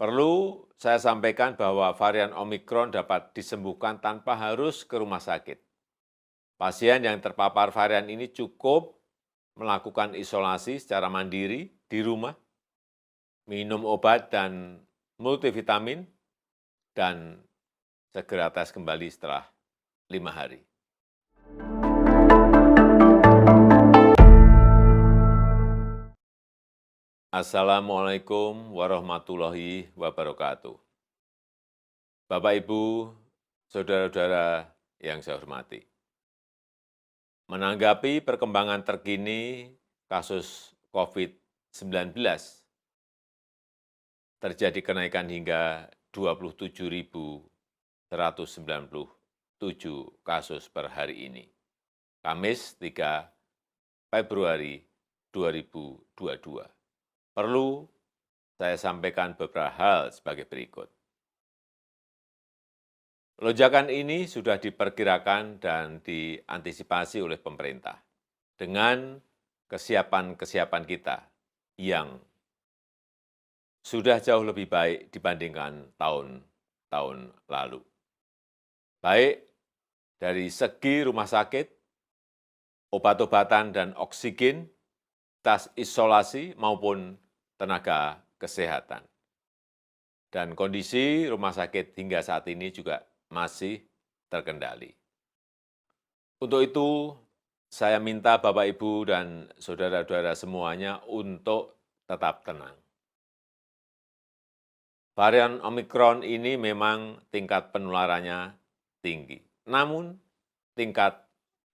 Perlu saya sampaikan bahwa varian Omikron dapat disembuhkan tanpa harus ke rumah sakit. Pasien yang terpapar varian ini cukup melakukan isolasi secara mandiri di rumah, minum obat dan multivitamin, dan segera tes kembali setelah 5 hari. Assalamualaikum warahmatullahi wabarakatuh. Bapak, Ibu, saudara-saudara yang saya hormati. Menanggapi perkembangan terkini kasus COVID-19, terjadi kenaikan hingga 27.197 kasus per hari ini, Kamis 3 Februari 2022. Perlu saya sampaikan beberapa hal sebagai berikut. Lonjakan ini sudah diperkirakan dan diantisipasi oleh pemerintah dengan kesiapan-kesiapan kita yang sudah jauh lebih baik dibandingkan tahun-tahun lalu. Baik dari segi rumah sakit, obat-obatan dan oksigen, tas isolasi maupun tenaga kesehatan. Dan kondisi rumah sakit hingga saat ini juga masih terkendali. Untuk itu, saya minta Bapak, Ibu, dan saudara-saudara semuanya untuk tetap tenang. Varian Omikron ini memang tingkat penularannya tinggi, namun tingkat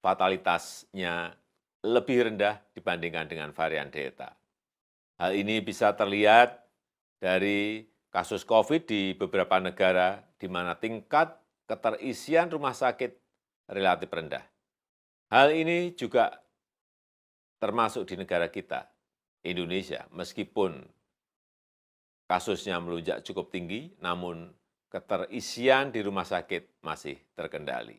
fatalitasnya lebih rendah dibandingkan dengan varian Delta. Hal ini bisa terlihat dari kasus COVID di beberapa negara di mana tingkat keterisian rumah sakit relatif rendah. Hal ini juga termasuk di negara kita, Indonesia, meskipun kasusnya melonjak cukup tinggi, namun keterisian di rumah sakit masih terkendali.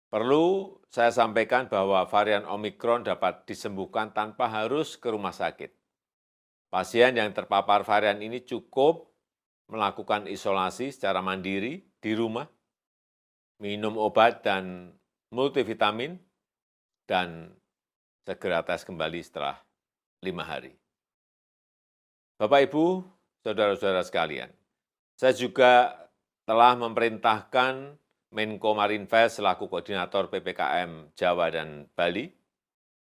Perlu saya sampaikan bahwa varian Omikron dapat disembuhkan tanpa harus ke rumah sakit. Pasien yang terpapar varian ini cukup melakukan isolasi secara mandiri di rumah, minum obat dan multivitamin, dan segera tes kembali setelah 5 hari. Bapak, Ibu, saudara-saudara sekalian, saya juga telah memerintahkan Menko Marinvest selaku koordinator PPKM Jawa dan Bali,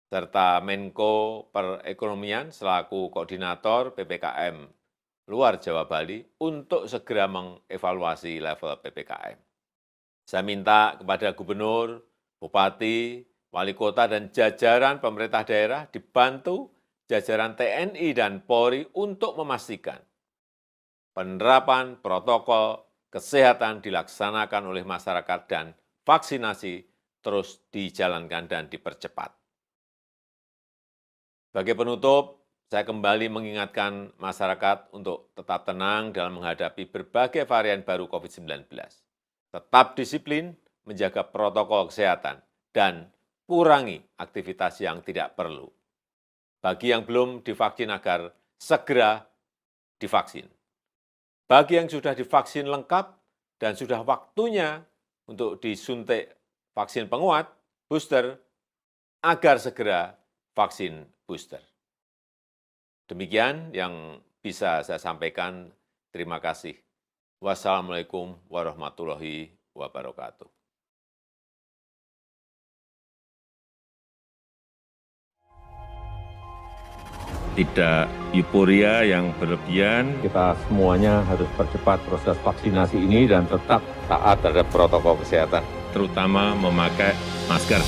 serta Menko Perekonomian selaku koordinator PPKM luar Jawa Bali untuk segera mengevaluasi level PPKM. Saya minta kepada gubernur, bupati, wali kota, dan jajaran pemerintah daerah dibantu jajaran TNI dan Polri untuk memastikan penerapan protokol kesehatan dilaksanakan oleh masyarakat dan vaksinasi terus dijalankan dan dipercepat. Sebagai penutup, saya kembali mengingatkan masyarakat untuk tetap tenang dalam menghadapi berbagai varian baru COVID-19. Tetap disiplin, menjaga protokol kesehatan, dan kurangi aktivitas yang tidak perlu. Bagi yang belum divaksin agar segera divaksin. Bagi yang sudah divaksin lengkap dan sudah waktunya untuk disuntik vaksin penguat, booster, agar segera vaksin booster. Demikian yang bisa saya sampaikan. Terima kasih. Wassalamualaikum warahmatullahi wabarakatuh. Tidak euforia yang berlebihan. Kita semuanya harus percepat proses vaksinasi ini dan tetap taat terhadap protokol kesehatan. Terutama memakai masker.